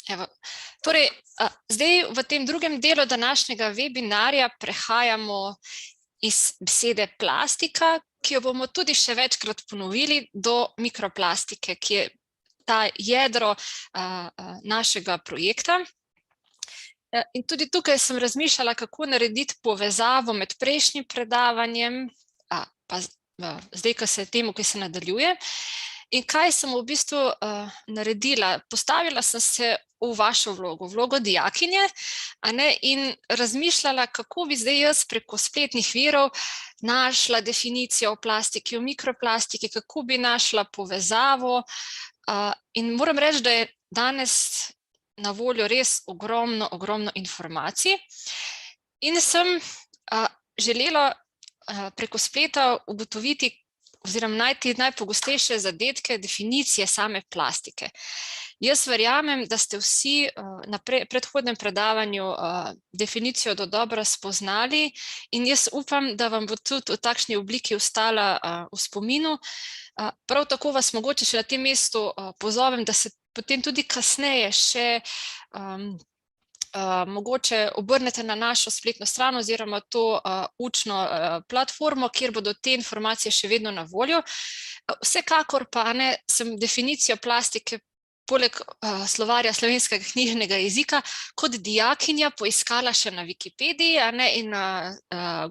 Evo. Torej, zdaj v tem drugem delu današnjega webinarja prehajamo iz besede plastika, ki jo bomo tudi še večkrat ponovili, do mikroplastike, ki je ta jedro našega projekta. In tudi tukaj sem razmišljala, kako narediti povezavo med prejšnjim predavanjem, pa zdaj, ko se nadaljuje. In kaj sem v bistvu naredila? Postavila sem se v vašo vlogo dijakinje, in razmišljala, kako bi zdaj jaz preko spletnih virov našla definicijo o plastiki, o mikroplastiki, kako bi našla povezavo. In moram reči, da je danes na voljo res ogromno informacij. In sem želela preko spleta ugotoviti oziroma najti najpogostejše zadetke definicije same plastike. Jaz verjamem, da ste vsi na predhodnem predavanju definicijo dodobra spoznali in jaz upam, da vam bo tudi v takšni obliki ostala v spominu. Prav tako vas mogoče še na tem mestu pozovem, da se potem tudi kasneje še mogoče obrnete na našo spletno stran oziroma to učno platformo, kjer bodo te informacije še vedno na voljo. Vsekakor pa sem definicijo plastike poleg slovarja slovenskega knjižnega jezika kot dijakinja poiskala še na Wikipediji in na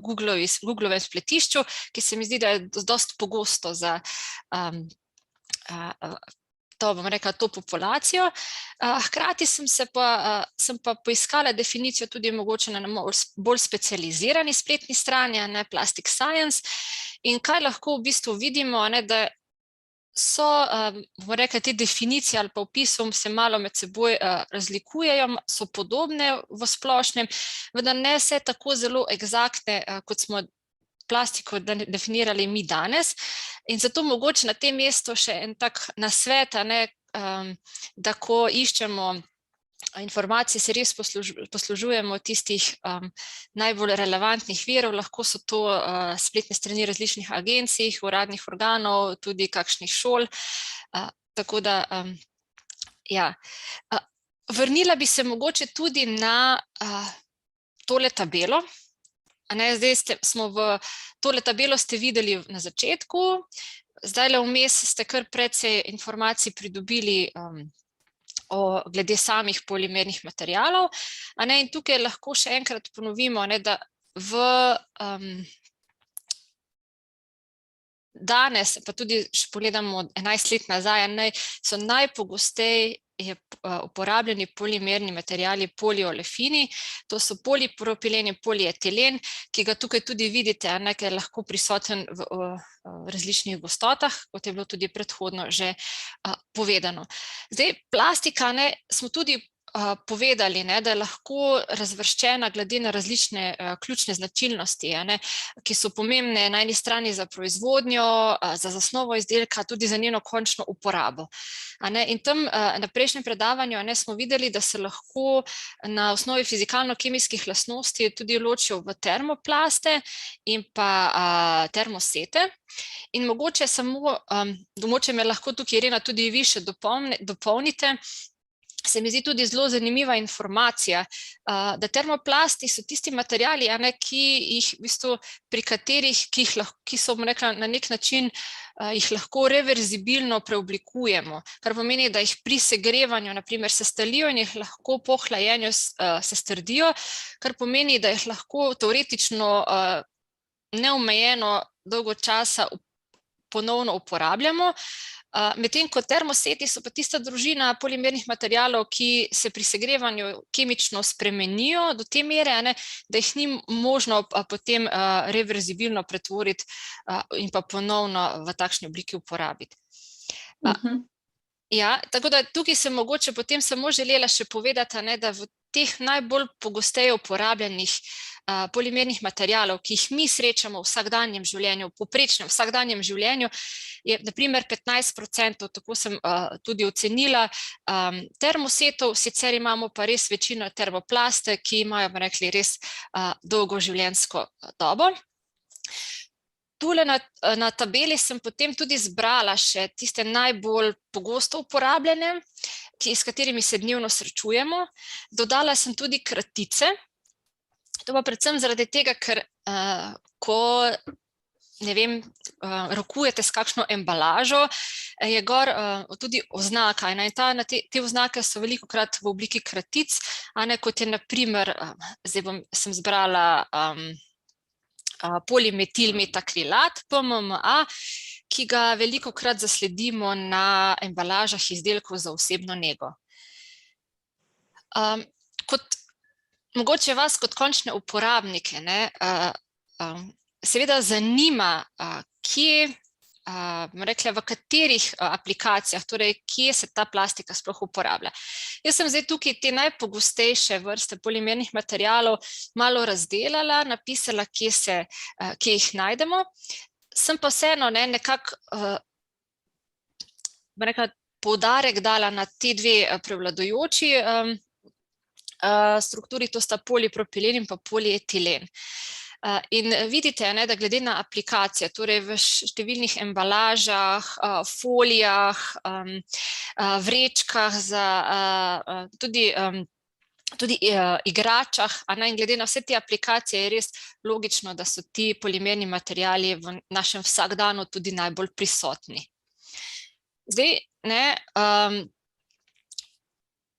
Googlovem spletišču, ki se mi zdi, da je dosti pogosto za to populacijo. Hkrati sem pa poiskala definicijo tudi mogoče na bolj specializirani spletni strani, Plastic Science, in kaj lahko v bistvu vidimo, da so, bomo rekli, te definicije ali pa opisom se malo med seboj razlikujejo, so podobne v splošnem, vendar ne vse tako zelo eksaktne, kot smo plastiko definirali mi danes. In zato mogoče na tem mestu še en tak nasvet, da ko iščemo informacije, se res poslužujemo tistih najbolj relevantnih virov, lahko so to spletne strani različnih agencij, uradnih organov, tudi kakšnih šol. Tako da, ja. Vrnila bi se mogoče tudi na tole tabelo. Zdaj smo tole tabelo ste videli na začetku, zdajle vmes ste kar precej informacij pridobili glede samih polimernih materialov. In tukaj lahko še enkrat ponovimo, da danes, pa tudi še pogledamo 11 let nazaj, so najpogosteje uporabljeni polimerni materiali poliolefini, to so polipropileni, polietilen, ki ga tukaj tudi vidite, ki je lahko prisoten v različnih gostotah, kot je bilo tudi predhodno že povedano. Zdaj, plastika smo tudi povedali, da je lahko razvrščena glede na različne ključne značilnosti, ki so pomembne na eni strani za proizvodnjo, za zasnovo izdelka, tudi za njeno končno uporabo. In tam na prejšnjem predavanju smo videli, da se lahko na osnovi fizikalno-kemijskih lastnosti tudi ločijo v termoplaste in pa termosete. In mogoče me lahko tukaj, Irena, tudi vi še dopolnite, se mi zdi tudi zelo zanimiva informacija, da termoplasti so tisti materiali, pri katerih, ki so, bom rekla, na nek način jih lahko reverzibilno preoblikujemo, kar pomeni, da jih pri segrevanju naprimer sestalijo in jih lahko po hlajenju sestrdijo, kar pomeni, da jih lahko teoretično neomejeno dolgo časa ponovno uporabljamo. Medtem ko termoseti so pa tista družina polimernih materialov, ki se pri segrevanju kemično spremenijo do te mere, da jih ni možno potem reverzibilno pretvoriti in pa ponovno v takšni obliki uporabiti. Ja, tako da tukaj sem mogoče potem samo želela še povedati, da v teh najbolj pogosteje uporabljenih polimernih materialov, ki jih mi srečamo v vsakdanjem življenju, v povprečnem vsakdanjem življenju, je na primer 15%, tako sem tudi ocenila, termosetov, sicer imamo pa res večino termoplaste, ki imajo, bomo rekli, res dolgo življenjsko dobo. Tule na tabeli sem potem tudi zbrala še tiste najbolj pogosto uporabljene s katerimi se dnevno srečujemo. Dodala sem tudi kratice. To pa predvsem zaradi tega, ker ko ne vem, rokujete s kakšno embalažo, je gor tudi oznaka. In te oznake so velikokrat v obliki kratic, kot je na primer, zdaj sem zbrala polimetilmetakrilat, PMMA, ki ga velikokrat zasledimo na embalažah izdelkov za osebno nego. Mogoče vas kot končne uporabnike, seveda zanima, v katerih aplikacijah, torej kje se ta plastika sploh uporablja. Jaz sem zdaj tukaj te najpogostejše vrste polimernih materialov malo razdelala, napisala, kje jih najdemo. Sem pa vseeno nekako poudarek dala na te dve prevladujoči strukturi, to sta polipropilen in pa polietilen. In vidite, da glede na aplikacije, torej v številnih embalažah, folijah, vrečkah, tudi igračah, in glede na vse te aplikacije je res logično, da so ti polimerni materiali v našem vsakdanu tudi najbolj prisotni. Zdaj,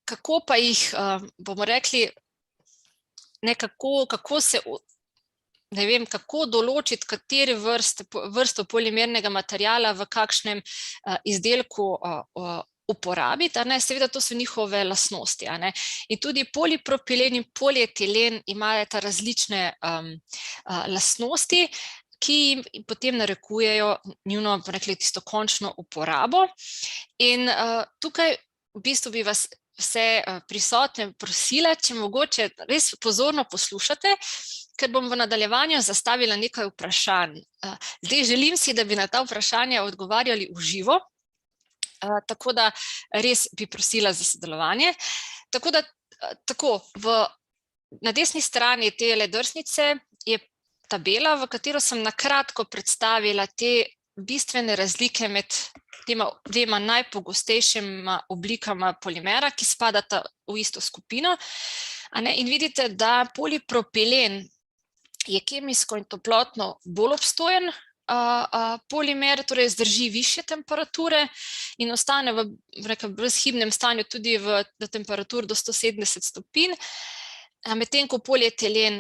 kako pa jih, bomo rekli, kako določiti, kateri vrsto polimernega materiala v kakšnem izdelku uporabiti, seveda to so njihove lastnosti. In tudi polipropilen in polietilen imajo različne lastnosti, ki jim potem narekujejo njuno, tisto končno uporabo. In tukaj v bistvu bi vas vse prisotne prosila, če mogoče res pozorno poslušate, ker bom v nadaljevanju zastavila nekaj vprašanj. Zdaj želim si, da bi na ta vprašanja odgovarjali v živo, tako da res bi prosila za sodelovanje. Na desni strani tele drsnice je tabela, v katero sem na kratko predstavila te bistvene razlike med tema dvema najpogostejšima oblikama polimera, ki spadata v isto skupino. In vidite, da polipropilen je kemijsko in toplotno bolj obstojen polimer, torej zdrži višje temperature in ostane v brezhibnem stanju tudi v temperaturi do 170 stopinj, medtem ko polietilen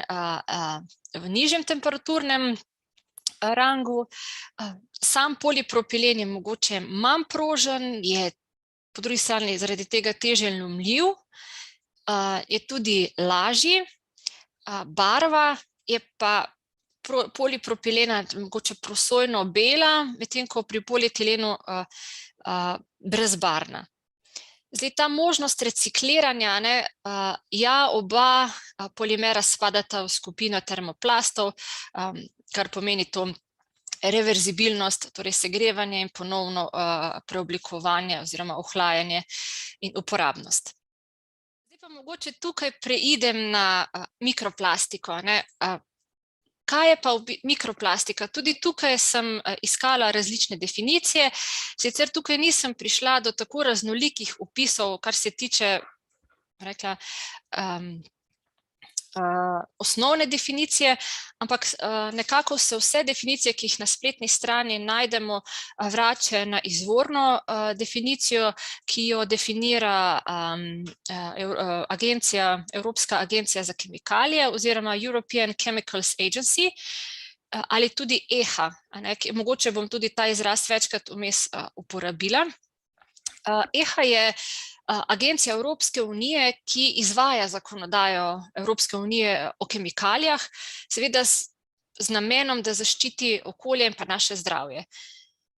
v nižjem temperaturnem rangu. Sam polipropilen je mogoče manj prožen, je po drugi strani zaradi tega težje lomljiv, je tudi lažji, barva je pa polipropilena mogoče prosojno bela, medtem ko pri polietilenu brezbarvna. Zdaj, ta možnost recikliranja, oba polimera spadata v skupino termoplastov, kar pomeni to reverzibilnost, torej segrevanje in ponovno preoblikovanje oziroma ohlajanje in uporabnost. Zdaj pa mogoče tukaj preidem na mikroplastiko. Kaj je pa mikroplastika? Tudi tukaj sem iskala različne definicije, sicer tukaj nisem prišla do tako raznolikih opisov, kar se tiče osnovne definicije, ampak nekako se vse definicije, ki jih na spletni strani najdemo, vračajo na izvorno definicijo, ki jo definira Evropska agencija za kemikalije oziroma European Chemicals Agency ali tudi EHA. Mogoče bom tudi ta izraz večkrat vmes uporabila. EHA je Agencija Evropske unije, ki izvaja zakonodajo Evropske unije o kemikalijah, seveda z namenom, da zaščiti okolje in pa naše zdravje.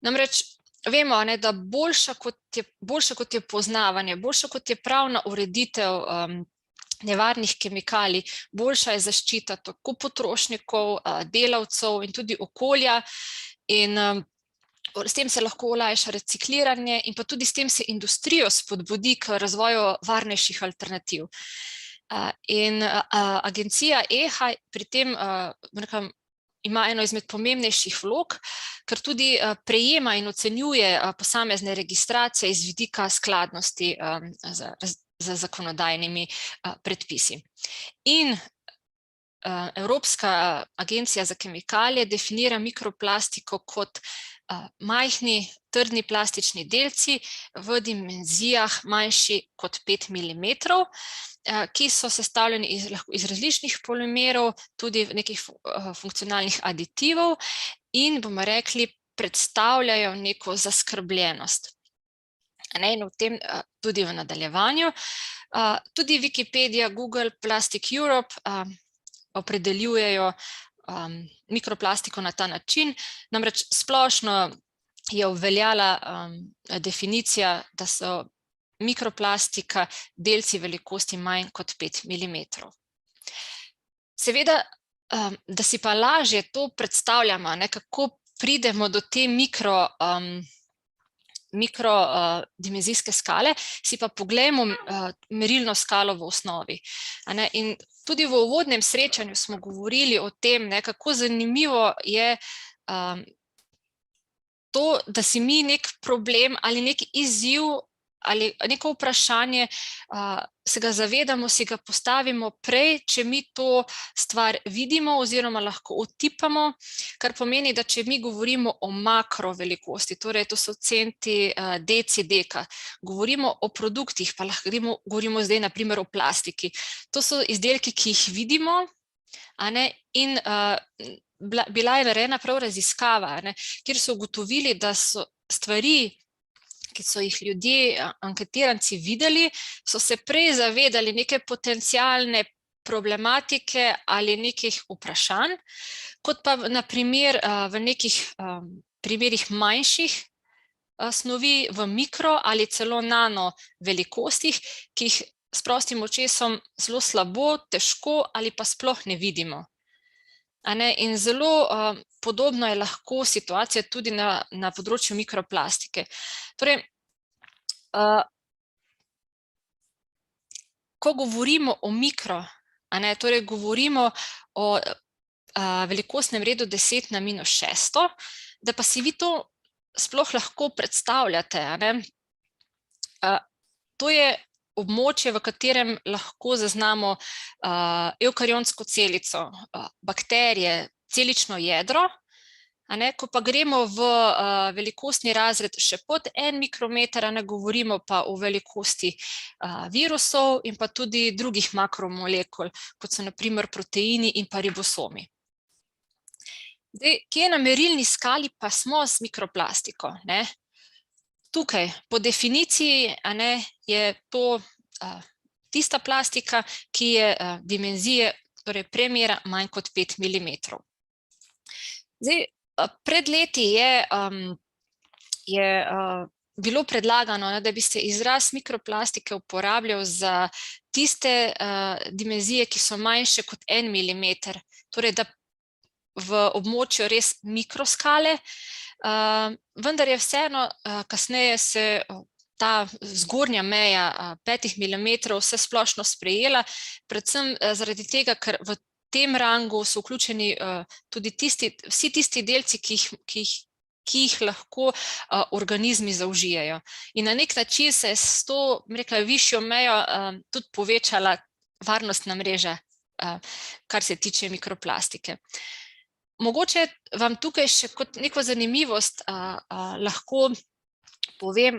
Namreč vemo, da boljša kot je poznavanje, boljša kot je pravna ureditev nevarnih kemikalij, boljša je zaščita tako potrošnikov, delavcev in tudi okolja, in s tem se lahko olajša recikliranje in pa tudi s tem se industrijo spodbudi k razvoju varnejših alternativ. In agencija EHA pri tem ima eno izmed pomembnejših vlog, ker tudi prejema in ocenjuje posamezne registracije iz vidika skladnosti z zakonodajnimi predpisi. In Evropska agencija za kemikalije definira mikroplastiko kot majhni trdni plastični delci v dimenzijah manjši kot 5 mm, ki so sestavljeni iz različnih polimerov, tudi nekih funkcionalnih aditivov in, bomo rekli, predstavljajo neko zaskrbljenost. In v tem tudi v nadaljevanju. Tudi Wikipedia, Google, Plastic Europe opredeljujejo mikroplastiko na ta način, namreč splošno je obveljala definicija, da so mikroplastika delci velikosti manj kot 5 mm. Seveda, da si pa lažje to predstavljamo, kako pridemo do te mikrodimenzijske skale, si pa poglejmo merilno skalo v osnovi. In tudi v uvodnem srečanju smo govorili o tem, kako zanimivo je to, da si mi nek problem ali nek izziv ali neko vprašanje se ga zavedamo, si ga postavimo prej, če mi to stvar vidimo oziroma lahko otipamo, kar pomeni, da če mi govorimo o makro velikosti, torej to so centi, deci, deka, govorimo o produktih, pa lahko govorimo zdaj na primer o plastiki. To so izdelki, ki jih vidimo, in bila je narejena prav raziskava, kjer so ugotovili, da so stvari, ki so jih ljudje, anketiranci videli, so se prej zavedali neke potencialne problematike ali nekih vprašanj, kot pa na primer v nekih primerih manjših snovi v mikro ali celo nano velikostih, ki jih s prostim očesom zelo slabo, težko ali pa sploh ne vidimo. In zelo podobno je lahko situacija tudi na področju mikroplastike. Torej, ko govorimo o mikro, torej govorimo o velikostnem redu 10⁻⁶, da pa si vi to sploh lahko predstavljate. To je območje, v katerem lahko zaznamo evkarionsko celico, bakterije, celično jedro, ko pa gremo v velikostni razred še pod 1 mikrometer, govorimo pa o velikosti virusov in pa tudi drugih makromolekul, kot so na primer proteini in pa ribosomi. Kje na merilni skali pa smo s mikroplastiko? Tukaj, po definiciji, je to tista plastika, ki je dimenzije, torej premera manj kot 5 mm. Pred leti je bilo predlagano, da bi se izraz mikroplastike uporabljal za tiste dimenzije, ki so manjše kot 1 mm, torej da v območju res mikroskale, vendar je vseeno kasneje se ta zgornja meja 5 mm vse splošno sprejela, predvsem zaradi tega, ker v tem rangu so vključeni tudi vsi tisti delci, ki jih lahko organizmi zaužijejo. In na nek način se je s to, rekla, višjo mejo tudi povečala varnostna mreža, kar se tiče mikroplastike. Mogoče vam tukaj še kot neko zanimivost lahko povem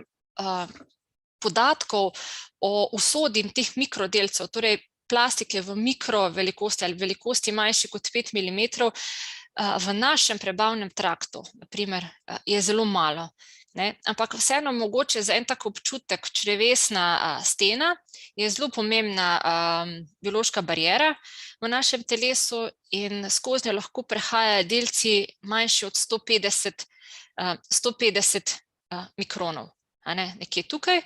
podatkov o usodi teh mikrodelcev, torej plastike v mikrovelikosti ali velikosti manjši kot 5 mm, v našem prebavnem traktu, na primer, je zelo malo. Ampak vseeno mogoče za en tak občutek, črevesna stena je zelo pomembna biološka bariera v našem telesu in skozi njo lahko prehajajo delci manjši od 150 mikronov, nekje tukaj.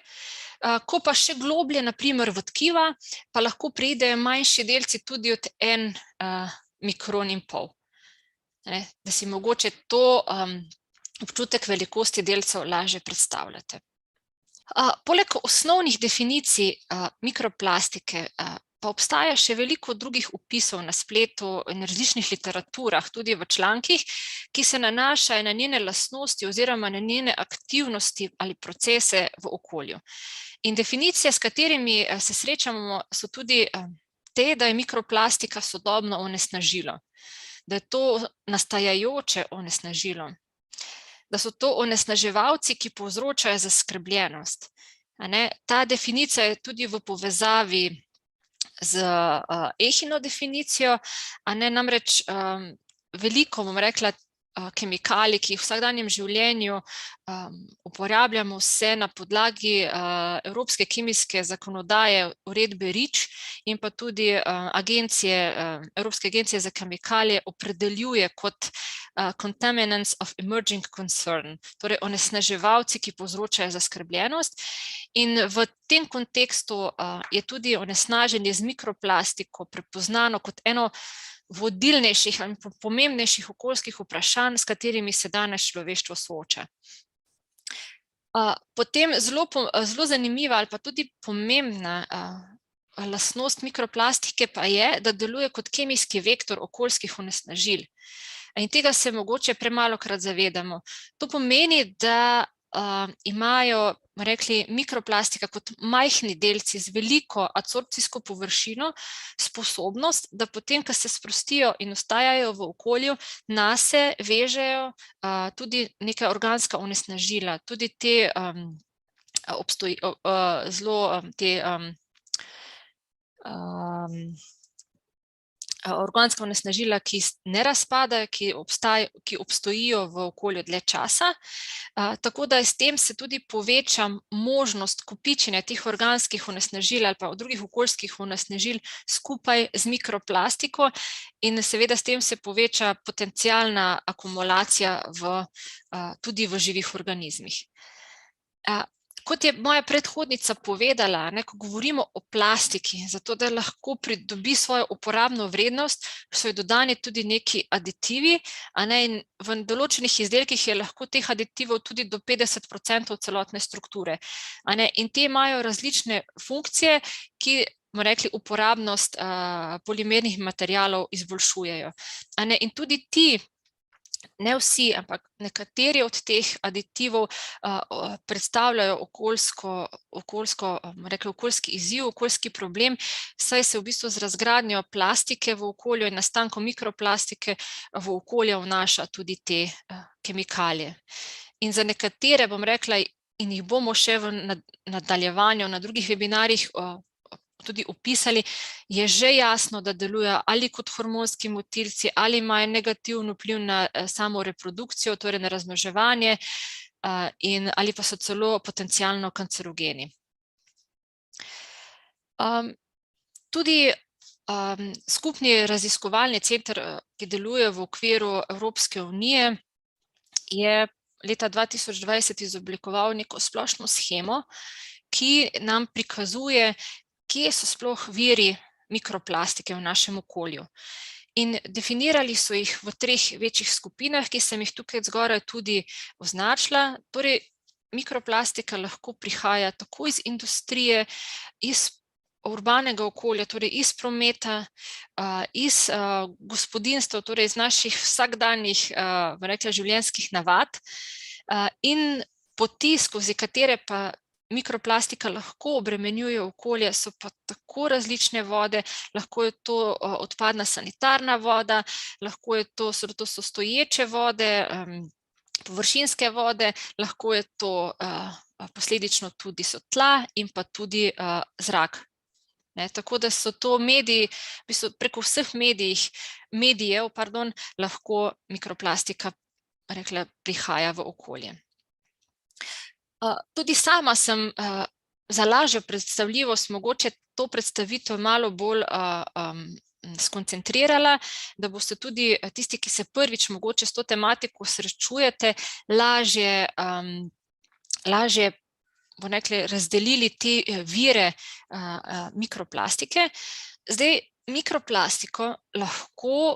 Ko pa še globlje, na primer v tkiva, pa lahko pridejo manjši delci tudi od 1,5 mikron. Da si mogoče to občutek velikosti delcev lažje predstavljate. Poleg osnovnih definicij mikroplastike pa obstaja še veliko drugih opisov na spletu in različnih literaturah, tudi v člankih, ki se nanašajo na njene lastnosti oziroma na njene aktivnosti ali procese v okolju. In definicije, s katerimi se srečamo, so tudi te, da je mikroplastika sodobno onesnažilo, da je to nastajajoče onesnažilo, da so to onesnaževalci, ki povzročajo zaskrbljenost. Ta definicija je tudi v povezavi z Ehino definicijo, namreč veliko, bom rekla, kemikalij, ki jih v vsakdanjem življenju uporabljamo vse na podlagi Evropske kemijske zakonodaje, uredbe REACH in pa tudi Evropske agencije za kemikalije opredeljuje kot contaminants of emerging concern, torej onesnaževalci, ki povzročajo zaskrbljenost. In v tem kontekstu je tudi onesnaženje z mikroplastiko prepoznano kot eno vodilnejših in pomembnejših okoljskih vprašanj, s katerimi se danes človeštvo sooča. Potem zelo zanimiva ali pa tudi pomembna lastnost mikroplastike pa je, da deluje kot kemijski vektor okoljskih onesnažil. In tega se mogoče premalokrat zavedamo. To pomeni, da imajo, rekli, mikroplastika kot majhni delci z veliko adsorpcijsko površino sposobnost, da potem, ko se sprostijo in ostajajo v okolju, nase vežejo tudi neka organska onesnažila, tudi te organska onesnažila, ki ne razpadajo, ki obstojijo v okolju dlje časa, tako da s tem se tudi poveča možnost kopičenja teh organskih onesnažil ali pa drugih okoljskih onesnažil skupaj z mikroplastiko in seveda s tem se poveča potencialna akumulacija tudi v živih organizmih. Kot je moja predhodnica povedala, ko govorimo o plastiki, zato da lahko pridobi svojo uporabno vrednost, so ji dodani tudi neki aditivi, in v določenih izdelkih je lahko teh aditivov tudi do 50% celotne strukture. In te imajo različne funkcije, ki, bomo rekli, uporabnost polimernih materialov izboljšujejo. In tudi ti, ne vsi, ampak nekateri od teh aditivov predstavljajo okoljski izziv, okoljski problem, saj se v bistvu z razgradnjo plastike v okolju in nastankom mikroplastike v okolje vnaša tudi te kemikalije. In za nekatere, bom rekla, in jih bomo še v nadaljevanju na drugih webinarjih tudi opisali, je že jasno, da delujejo ali kot hormonski motilci, ali imajo negativen vpliv na samo reprodukcijo, torej na razmnoževanje, ali pa so celo potencialno kancerogeni. Tudi skupni raziskovalni center, ki deluje v okviru Evropske unije, je leta 2020 izoblikoval neko splošno shemo, ki nam prikazuje, kje so sploh viri mikroplastike v našem okolju. In definirali so jih v 3 večjih skupinah, ki sem jih tukaj zgoraj tudi označila. Torej, mikroplastika lahko prihaja tako iz industrije, iz urbanega okolja, torej iz prometa, iz gospodinjstva, torej iz naših vsakdanjih, rekla, življenjskih navad, in poti, skozi katere pa mikroplastika lahko obremenjuje okolje, so pa tako različne vode, lahko je to odpadna sanitarna voda, lahko so to stoječe vode, površinske vode, lahko je to posledično tudi so tla in pa tudi zrak. Tako da so to mediji, v bistvu preko vseh medijev, lahko mikroplastika, rekla, prihaja v okolje. Tudi sama sem za lažjo predstavljivost mogoče to predstavitev malo bolj skoncentrirala, da boste tudi tisti, ki se prvič mogoče s to tematiko srečujete, lažje, bomo rekli, razdelili te vire mikroplastike. Zdaj, mikroplastiko lahko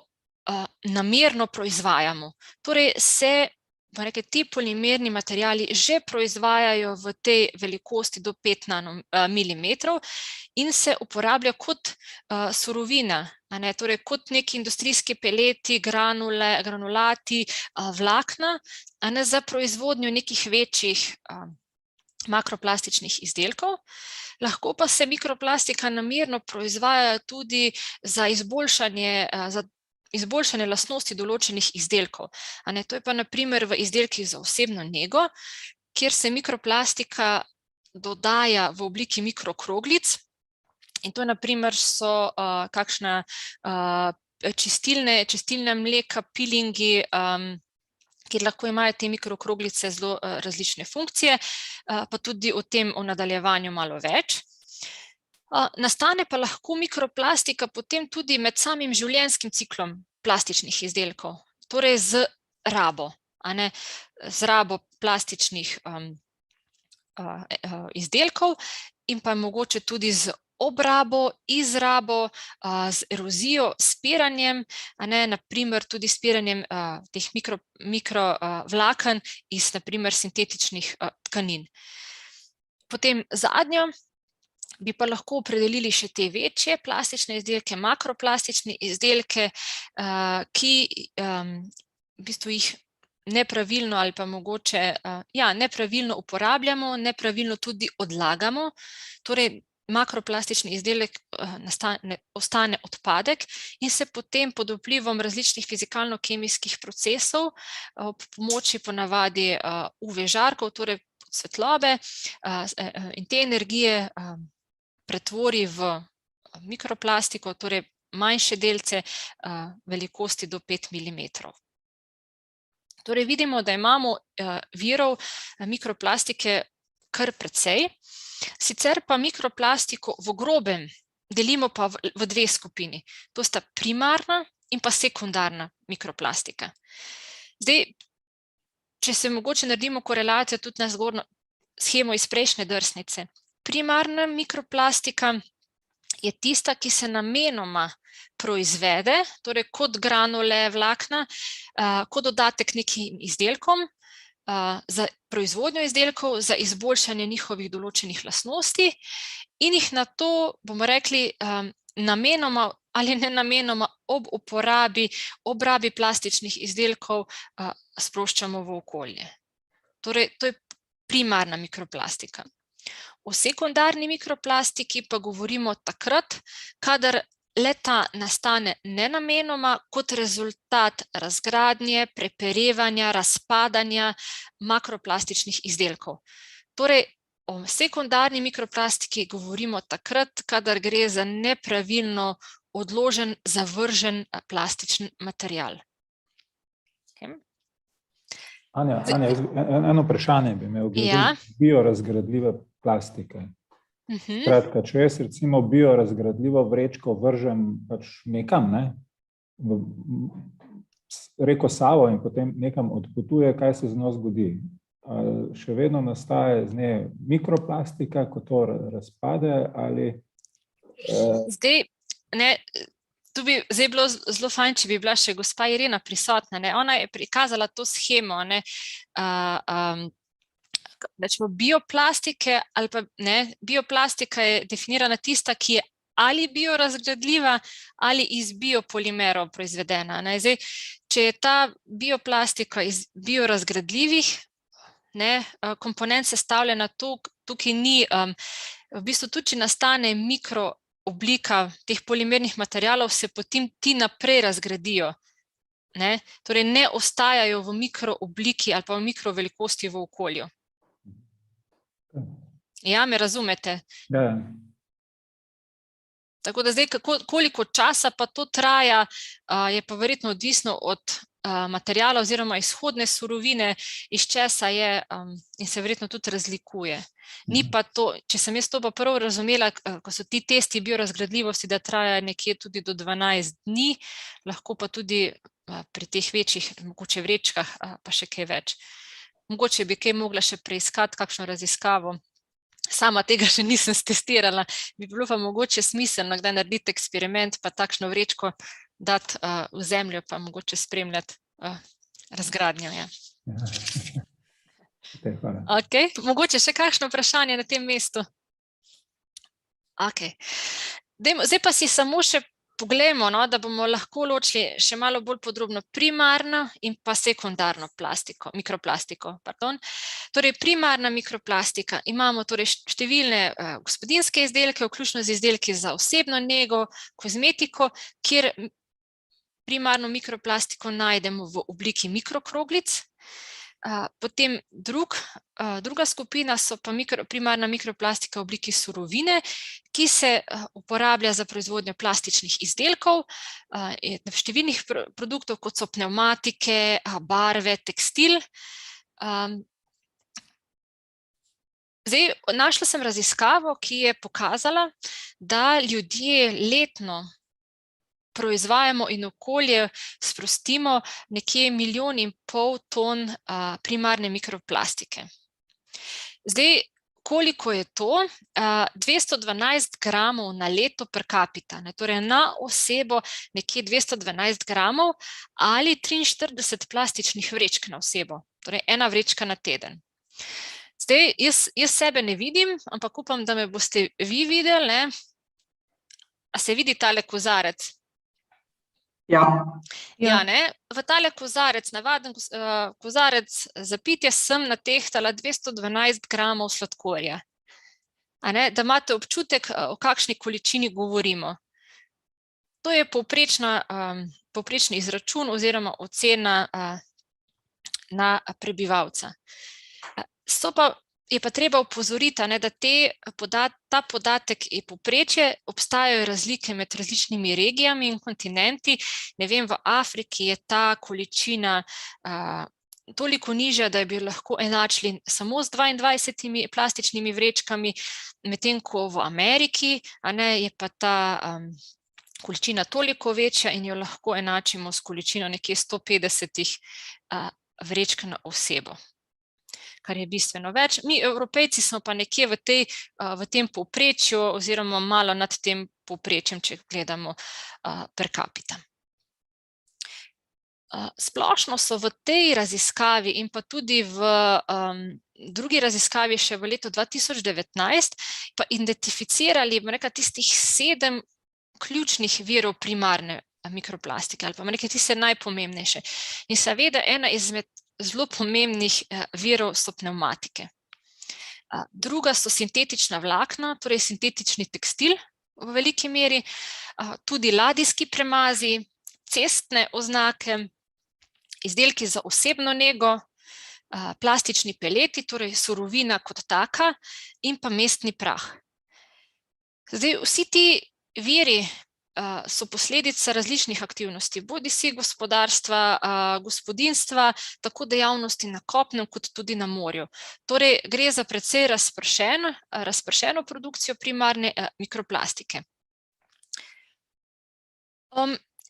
namerno proizvajamo, torej se ti polimerni materiali že proizvajajo v tej velikosti do 5 nanomilimetrov in se uporabljajo kot surovina, torej kot neki industrijski peleti, granulati, vlakna, za proizvodnjo nekih večjih makroplastičnih izdelkov. Lahko pa se mikroplastika namerno proizvaja tudi za izboljšanje lastnosti določenih izdelkov. To je pa na primer v izdelkih za osebno nego, kjer se mikroplastika dodaja v obliki mikrokroglic, in to na primer so kakšna čistilna mleka, pilingi, kjer lahko imajo te mikrokroglice zelo različne funkcije, pa tudi o tem v nadaljevanju malo več. Nastane pa lahko mikroplastika potem tudi med samim življenjskim ciklom plastičnih izdelkov, torej z rabo, z rabo plastičnih izdelkov in pa mogoče tudi z obrabo, izrabo, z erozijo, spiranjem, na primer tudi spiranjem teh mikrovlaken iz na primer sintetičnih tkanin. Potem zadnjo bi pa lahko opredelili še te večje plastične izdelke, makroplastične izdelke, ki v bistvu jih nepravilno ali pa mogoče nepravilno uporabljamo, nepravilno tudi odlagamo, torej makroplastični izdelek ostane odpadek in se potem pod vplivom različnih fizikalno-kemijskih procesov ob pomoči ponavadi UV žarkov, torej svetlobe in te energije pretvori v mikroplastiko, torej manjše delce velikosti do 5 milimetrov. Torej vidimo, da imamo virov mikroplastike kar precej, sicer pa mikroplastiko v grobem delimo pa v dve skupini. To sta primarna in pa sekundarna mikroplastika. Zdaj, če se mogoče naredimo korelacijo tudi na zgornjo shemo iz prejšnje drsnice. Primarna mikroplastika je tista, ki se namenoma proizvede, torej kot granule, vlakna, kot dodatek nekim izdelkom, za proizvodnjo izdelkov, za izboljšanje njihovih določenih lastnosti in jih nato, bomo rekli, namenoma ali nenamenoma ob obrabi plastičnih izdelkov sproščamo v okolje. Torej, to je primarna mikroplastika. O sekundarni mikroplastiki pa govorimo takrat, kadar le-ta nastane nenamenoma kot rezultat razgradnje, preperevanja, razpadanja makroplastičnih izdelkov. Torej, o sekundarni mikroplastiki govorimo takrat, kadar gre za nepravilno odložen, zavržen plastičen material. Anja, eno vprašanje bi imel glede biorazgradljive plastike. Kratka, če jaz recimo biorazgradljivo vrečko vržem nekam, reko Savo in potem nekam odpotuje, kaj se z njo zgodi? Še vedno nastaja z nje mikroplastika, ko to razpade ali... Zdaj, tu bi zdaj bilo zelo fajn, če bi bila še gospa Irena prisotna. Ona je prikazala to shemo, rečemo bioplastike ali pa bioplastika je definirana tista, ki je ali biorazgradljiva ali iz biopolimerov proizvedena. Zdaj, če je ta bioplastika iz biorazgradljivih komponent sestavljena, tukaj ni, v bistvu tudi, če nastane mikrooblika teh polimernih materialov, se potem ti naprej razgradijo. Torej ne ostajajo v mikroobliki ali pa v mikrovelikosti v okolju. Ja, me razumete? Ja. Tako da zdaj, koliko časa pa to traja, je pa verjetno odvisno od materiala oziroma izhodne surovine, iz česa je in se verjetno tudi razlikuje. Ni pa to, če sem jaz to pa prav razumela, ko so ti testi biorazgradljivosti, da traja nekje tudi do 12 dni, lahko pa tudi pri teh večjih, mogoče vrečkah, pa še kaj več. Mogoče bi kaj mogla še preiskati, kakšno raziskavo. Sama tega še nisem testirala, bi bilo pa mogoče smiselno, kdaj narediti eksperiment, pa takšno vrečko dati v zemljo, pa mogoče spremljati razgradnjo. Ja. Okay, hvala. Okay. Mogoče še kakšno vprašanje na tem mestu? Okay. Zdaj pa si samo še poglejmo, no, da bomo lahko ločili še malo bolj podrobno primarno in pa sekundarno plastiko, mikroplastiko. Pardon. Torej, primarna mikroplastika, imamo torej številne gospodinjske izdelke, vključno z izdelki za osebno nego, kozmetiko, kjer primarno mikroplastiko najdemo v obliki mikrokroglic. Potem druga skupina so pa primarna mikroplastika v obliki surovine, ki se uporablja za proizvodnjo plastičnih izdelkov, številnih produktov, kot so pnevmatike, barve, tekstil. Zdaj, našla sem raziskavo, ki je pokazala, da ljudje letno proizvajamo in okolje sprostimo nekje 1,5 milijona ton primarne mikroplastike. Zdaj, koliko je to? 212 gramov na leto per capita, torej na osebo nekje 212 gramov ali 43 plastičnih vrečk na osebo, torej 1 vrečka na teden. Zdaj, jaz sebe ne vidim, ampak upam, da me boste vi videli, ne? A se vidi tale kozarec? Ja, ne? V tale kozarec, navaden kozarec za pitje, sem natehtala 212 gramov sladkorja. Da imate občutek, o kakšni količini govorimo. To je povprečni izračun oziroma ocena na prebivalca. Je pa treba opozoriti, da ta podatek je povprečje, obstajajo razlike med različnimi regijami in kontinenti. Ne vem, v Afriki je ta količina toliko nižja, da bi lahko enačili samo z 22 plastičnimi vrečkami, medtem ko v Ameriki je pa ta količina toliko večja in jo lahko enačimo s količino nekje 150 vrečk na osebo, kar je bistveno več. Mi, Evropejci, smo pa nekje v tem povprečju oziroma malo nad tem povprečjem, če gledamo per capita. Splošno so v tej raziskavi in pa tudi v drugi raziskavi še v letu 2019 pa identificirali, tistih 7 ključnih virov primarne mikroplastike ali pa tiste najpomembnejše. In seveda ena izmed zelo pomembnih virov so pnevmatike. Druga so sintetična vlakna, torej sintetični tekstil v veliki meri, tudi ladijski premazi, cestne oznake, izdelki za osebno nego, plastični peleti, torej surovina kot taka, in pa mestni prah. Zdaj, vsi ti viri so posledica različnih aktivnosti, bodisi gospodarstva, gospodinjstva, tako dejavnosti na kopnem kot tudi na morju. Torej, gre za precej razpršeno produkcijo primarne mikroplastike.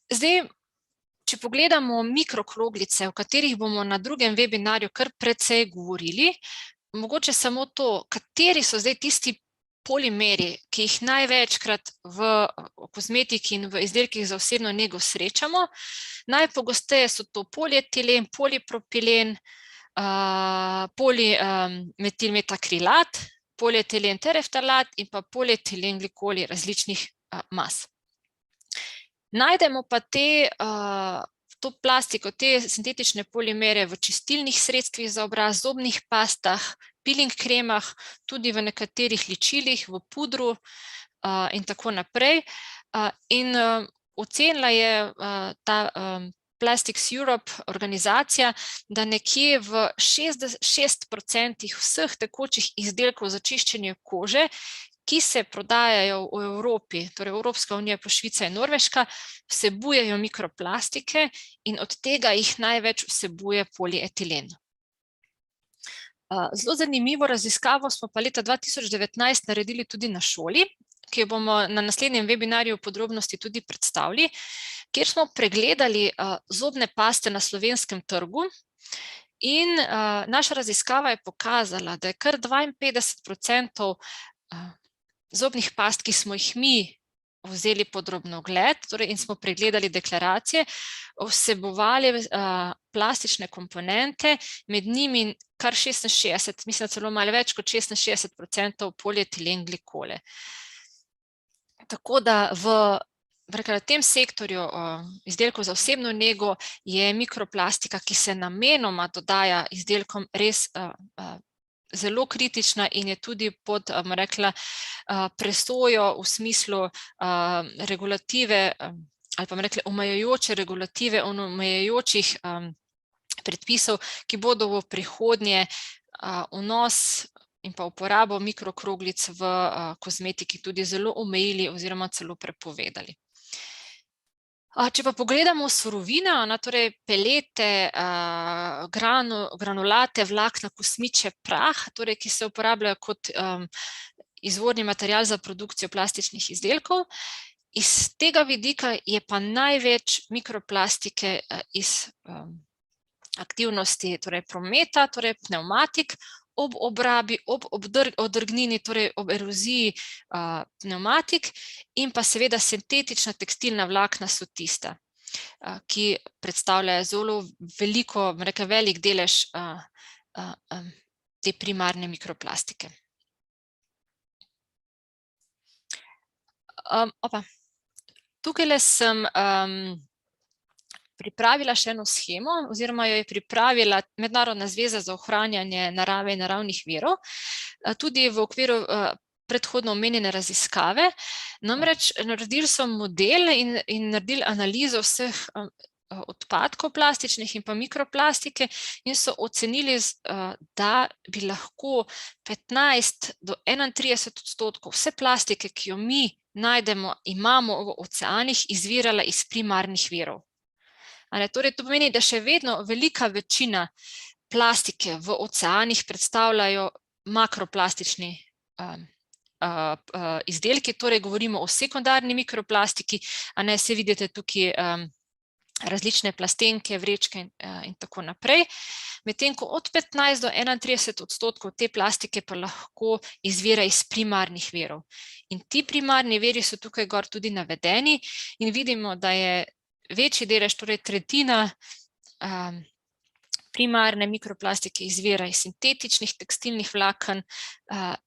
Zdaj, če pogledamo mikrokroglice, o katerih bomo na drugem webinarju kar precej govorili, mogoče samo to, kateri so zdaj tisti polimeri, ki jih največkrat v kozmetiki in v izdelkih za osebno nego srečamo. Najpogosteje so to polietilen, polipropilen, polimetilmetakrilat, polietilen tereftalat in pa polietilen glikoli različnih mas. Najdemo pa to plastiko, te sintetične polimere v čistilnih sredstvih za obraz, zobnih pastah, peeling kremah, tudi v nekaterih ličilih, v pudru in tako naprej. In ocenila je ta Plastics Europe organizacija, da nekje v 6% vseh tekočih izdelkov za čiščenje kože, ki se prodajajo v Evropi, torej Evropska unija, pa Švica in Norveška, vsebujejo mikroplastike in od tega jih največ vsebuje polietilen. Zelo zanimivo raziskavo smo pa leta 2019 naredili tudi na šoli, ki jo bomo na naslednjem webinarju v podrobnosti tudi predstavili, kjer smo pregledali zobne paste na slovenskem trgu in naša raziskava je pokazala, da je kar 52% zobnih past, ki smo jih mi vzeli pod drobnogled, torej in smo pregledali deklaracije, vsebovali mikroplastične komponente, med njimi kar 66, mislim celo malo več kot 66% polietilen glikole. Tako da v tem sektorju izdelkov za osebno nego je mikroplastika, ki se namenoma dodaja izdelkom, res zelo kritična in je tudi pod presojo v smislu regulative ali pa omejujoče regulative, omejujočih predpisov, ki bodo v prihodnje vnos in pa uporabo mikrokroglic v kozmetiki tudi zelo omejili oziroma celo prepovedali. Če pa pogledamo surovine, torej pelete, granulate, vlakna, kosmiče, prah, torej ki se uporabljajo kot izvorni material za produkcijo plastičnih izdelkov, iz tega vidika je pa največ mikroplastike iz aktivnosti prometa, torej pnevmatik, ob obrabi, ob odrgnini, torej ob eroziji pnevmatik in pa seveda sintetična tekstilna vlakna so tista, ki predstavljajo zelo velik delež te primarne mikroplastike. Tukajle sem pripravila še eno shemo, oziroma jo je pripravila Mednarodna zveza za ohranjanje narave in naravnih virov, tudi v okviru predhodno omenjene raziskave. Namreč naredili so model in naredili analizo vseh odpadkov plastičnih in pa mikroplastike in so ocenili, da bi lahko 15 do 31% vse plastike, ki jo mi najdemo, imamo v oceanih, izvirala iz primarnih virov. Torej, to pomeni, da še vedno velika večina plastike v oceanih predstavljajo makroplastični izdelki, torej govorimo o sekundarni mikroplastiki, se vidite tukaj različne plastenke, vrečke in tako naprej. Medtem ko od 15 do 31% te plastike pa lahko izvira iz primarnih virov. In ti primarni viri so tukaj gor tudi navedeni in vidimo, da je večji delež, torej tretjina primarne mikroplastike izvira iz sintetičnih tekstilnih vlaken,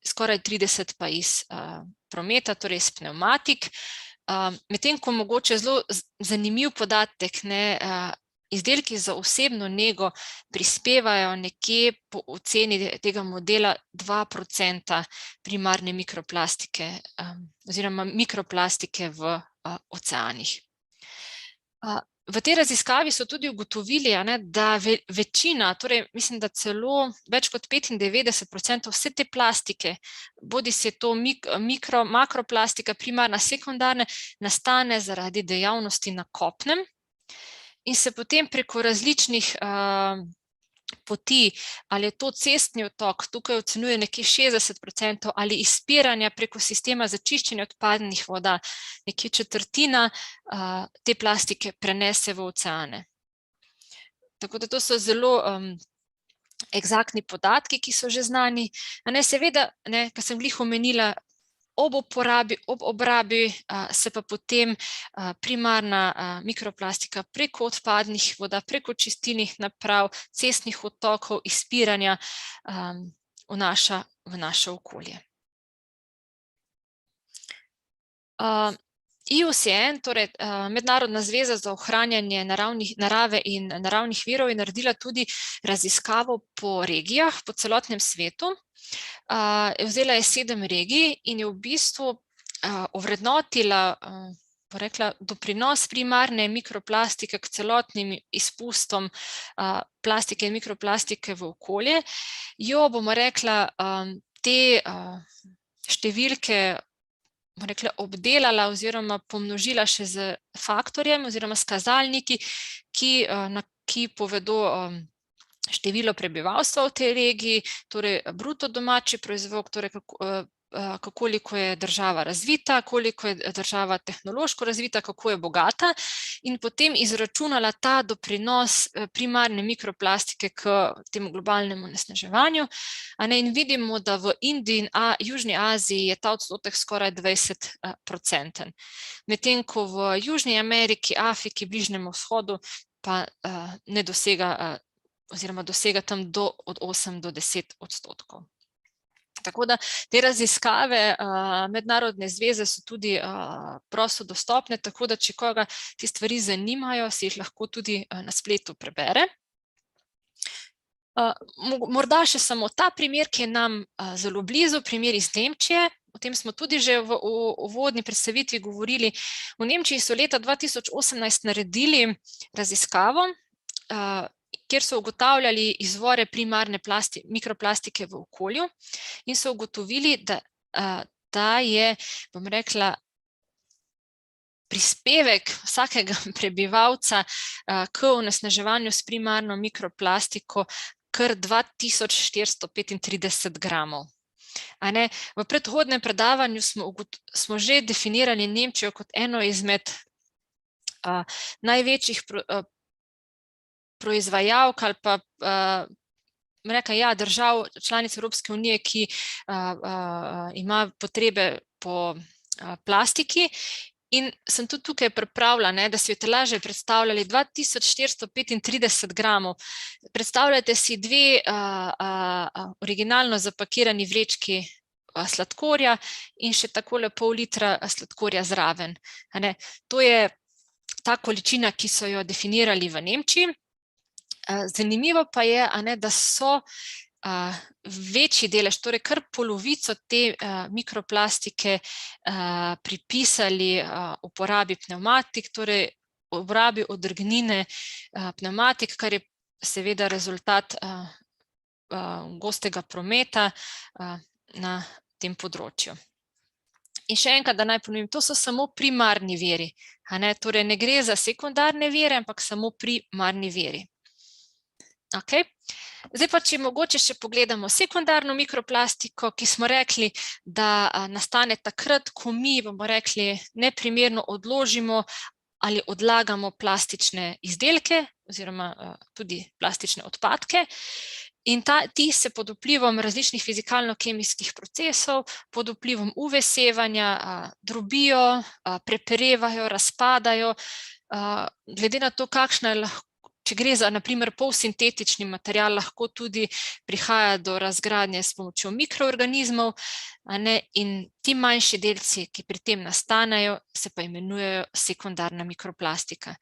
skoraj 30% pa iz prometa, torej iz pnevmatik. Medtem ko mogoče zelo zanimiv podatek, izdelki za osebno nego prispevajo nekje po oceni tega modela 2% primarne mikroplastike oziroma mikroplastike v oceanih. V tej raziskavi so tudi ugotovili, da večina, torej mislim, da celo več kot 95% vse te plastike, bodi se to makroplastika, primarna, sekundarna, nastane zaradi dejavnosti na kopnem in se potem preko različnih poti, ali je to cestni odtok, tukaj ocenjuje nekje 60%, ali izpiranja preko sistema za čiščenje odpadnih voda, nekje četrtina te plastike prenese v oceane. Tako da to so zelo eksaktni podatki, ki so že znani. Seveda, kar sem glih omenila, ob obrabi se pa potem primarna mikroplastika preko odpadnih voda, preko čistilnih naprav, cestnih odtokov, izpiranja vnaša v naše okolje. IUCN, torej Mednarodna zveza za ohranjanje narave in naravnih virov, je naredila tudi raziskavo po regijah, po celotnem svetu. Vzela je 7 regij in je v bistvu ovrednotila, doprinos primarne mikroplastike k celotnim izpustom plastike in mikroplastike v okolje. Jo, bomo rekla, te številke obdelala oziroma pomnožila še z faktorjem oziroma s kazalniki, ki povedo število prebivalstva v tej regiji, torej bruto domači proizvod, torej koliko je država razvita, koliko je država tehnološko razvita, kako je bogata, in potem izračunala ta doprinos primarne mikroplastike k temu globalnemu onesnaževanju. In vidimo, da v Indiji in Južni Aziji je ta odstotek skoraj 20%. Medtem ko v Južni Ameriki, Afriki, Bližnjem vzhodu pa ne dosega oziroma dosega tam od 8 do 10%. Tako da te raziskave mednarodne zveze so tudi prosto dostopne, tako da če koga te stvari zanimajo, si jih lahko tudi na spletu prebere. Morda še samo ta primer, ki je nam zelo blizu, primer iz Nemčije. O tem smo tudi že v uvodni predstavitvi govorili. V Nemčiji so leta 2018 naredili raziskavo, kjer so ugotavljali izvore primarne mikroplastike v okolju in so ugotovili, da je, bom rekla, prispevek vsakega prebivalca k onesnaževanju s primarno mikroplastiko kar 2435 gramov. V predhodnem predavanju smo že definirali Nemčijo kot eno izmed največjih proizvajalk ali pa držav članic Evropske unije, ki ima potrebe po plastiki. In sem tudi tukaj pripravila, da si boste lažje predstavljali 2435 gramov. Predstavljajte si dve originalno zapakirani vrečki sladkorja in še takole pol litra sladkorja zraven. To je ta količina, ki so jo definirali v Nemčiji. Zanimivo pa je, da so večji delež, torej kar polovico te mikroplastike pripisali uporabi pnevmatik, torej uporabi odrgnine pnevmatik, kar je seveda rezultat gostega prometa na tem področju. In še enkrat, da naj ponovim, to so samo primarni viri, torej ne gre za sekundarne vire, ampak samo primarni viri. Zdaj pa, če mogoče še pogledamo sekundarno mikroplastiko, ki smo rekli, da nastane takrat, ko mi, bomo rekli, neprimerno odložimo ali odlagamo plastične izdelke oziroma tudi plastične odpadke. In ti se pod vplivom različnih fizikalno-kemijskih procesov, pod vplivom UV sevanja drobijo, preperevajo, razpadajo. Glede na to, kakšna je lahko, če gre za, na primer, polsintetični material, lahko tudi prihaja do razgradnje s pomočjo mikroorganizmov, in ti manjši delci, ki pri tem nastanejo, se pa imenujejo sekundarna mikroplastika.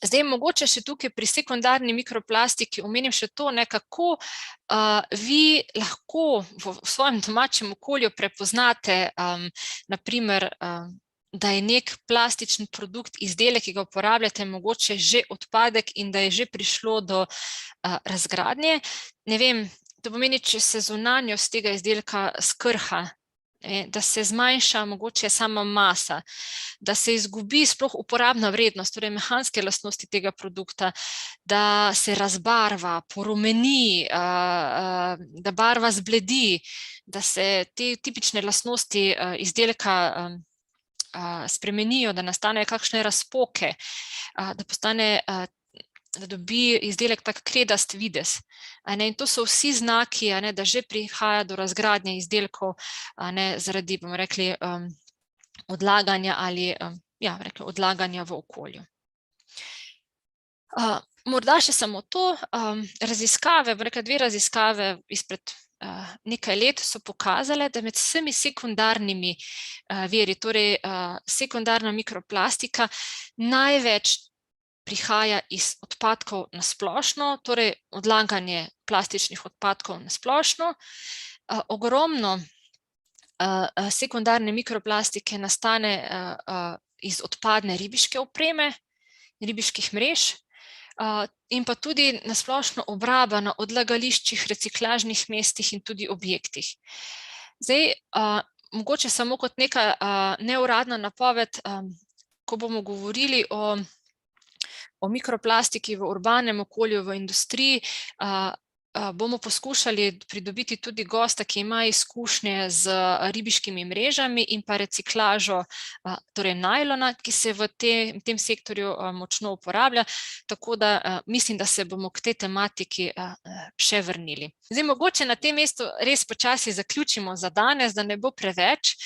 Zdaj, mogoče še tukaj pri sekundarni mikroplastiki omenim še to, kako vi lahko v svojem domačem okolju prepoznate, na primer, da je nek plastičen produkt, izdelek, ki ga uporabljate, mogoče že odpadek in da je že prišlo do razgradnje. Ne vem, to pomeni, če se zunanjost tega izdelka skrha, da se zmanjša mogoče sama masa, da se izgubi sploh uporabna vrednost, torej mehanske lastnosti tega produkta, da se razbarva, porumeni, da barva zbledi, da se te tipične lastnosti izdelka spremenijo, da nastanejo kakšne razpoke, da dobi izdelek tak kredast videz. In to so vsi znaki, da že prihaja do razgradnje izdelkov zaradi, bomo rekli, odlaganja ali odlaganja v okolju. Morda še samo to, raziskave, bom rekla, dve raziskave izpred nekaj let so pokazale, da med vsemi sekundarnimi viri, torej sekundarna mikroplastika, največ prihaja iz odpadkov na splošno, torej odlaganje plastičnih odpadkov na splošno. Ogromno sekundarne mikroplastike nastane iz odpadne ribiške opreme, ribiških mrež, in pa tudi na splošno obraba na odlagališčih, reciklažnih mestih in tudi objektih. Zdaj, mogoče samo kot neka neuradna napoved, ko bomo govorili o mikroplastiki v urbanem okolju, v industriji, bomo poskušali pridobiti tudi gosta, ki ima izkušnje z ribiškimi mrežami in pa reciklažo, torej najlona, ki se v tem sektorju močno uporablja, tako da mislim, da se bomo k tej tematiki še vrnili. Zdaj, mogoče na tem mestu res počasi zaključimo za danes, da ne bo preveč.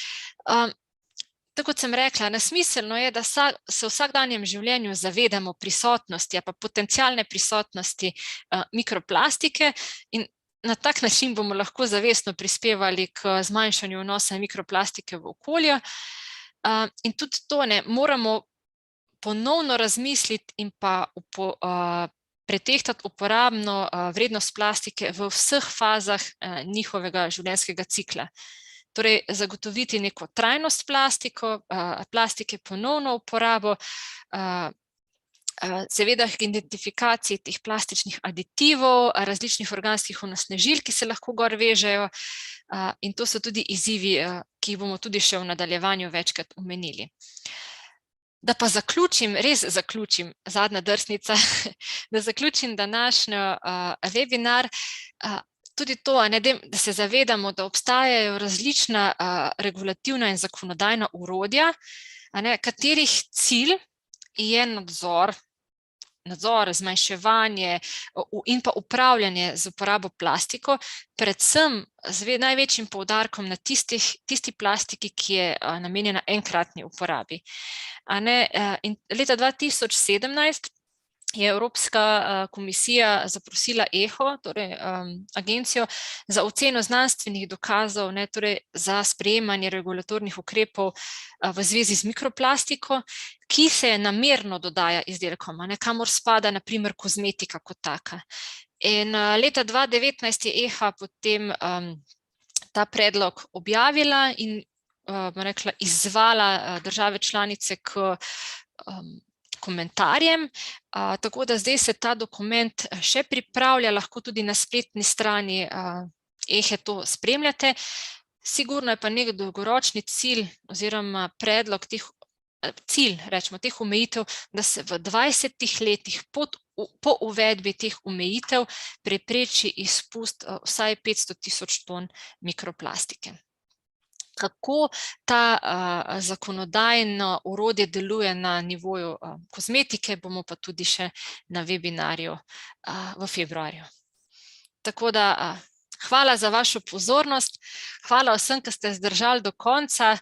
tako kot sem rekla, nesmiselno je, da se v vsakdanjem življenju zavedamo prisotnosti, pa potencialne prisotnosti mikroplastike in na tak način bomo lahko zavestno prispevali k zmanjšanju vnosa mikroplastike v okolje. In tudi to moramo ponovno razmisliti in pa pretehtati uporabno vrednost plastike v vseh fazah njihovega življenjskega cikla. Torej, zagotoviti neko trajnost plastike, ponovno uporabo, seveda k identifikaciji teh plastičnih aditivov, različnih organskih onesnažil, ki se lahko gor vežejo, in to so tudi izzivi, ki jih bomo tudi še v nadaljevanju večkrat omenili. Da pa zaključim, res zaključim, zadnja drsnica, da zaključim današnjo webinar, tudi to, da se zavedamo, da obstajajo različna regulativna in zakonodajna orodja, katerih cilj je nadzor, zmanjševanje in pa upravljanje z uporabo plastiko, predvsem z največjim poudarkom na tisti plastiki, ki je namenjena enkratni uporabi. In leta 2017 je Evropska komisija zaprosila EHO, torej agencijo, za oceno znanstvenih dokazov, torej za sprejemanje regulatornih ukrepov v zvezi z mikroplastiko, ki se namerno dodaja izdelkom, kamor spada na primer kozmetika kot taka. In leta 2019 je EHA potem ta predlog objavila in izzvala države članice k komentarjem, tako da zdaj se ta dokument še pripravlja, lahko tudi na spletni strani EHE to spremljate. Sigurno je pa nek dolgoročni cilj oziroma predlog teh omejitev, da se v 20 letih po uvedbi teh omejitev prepreči izpust vsaj 500.000 ton mikroplastike. Kako ta zakonodajno orodje deluje na nivoju kozmetike, bomo pa tudi še na webinarju v februarju. Tako da hvala za vašo pozornost, hvala vsem, ki ste zdržali do konca.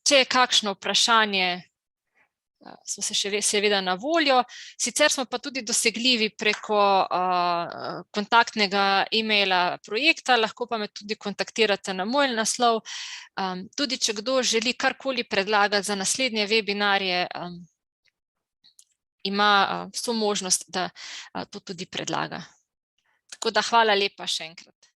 Če je kakšno vprašanje, smo se še seveda na voljo, sicer smo pa tudi dosegljivi preko kontaktnega e-maila projekta, lahko pa me tudi kontaktirate na moj naslov. Tudi če kdo želi karkoli predlagati za naslednje webinarje, ima vso možnost, da to tudi predlaga. Tako da hvala lepa še enkrat.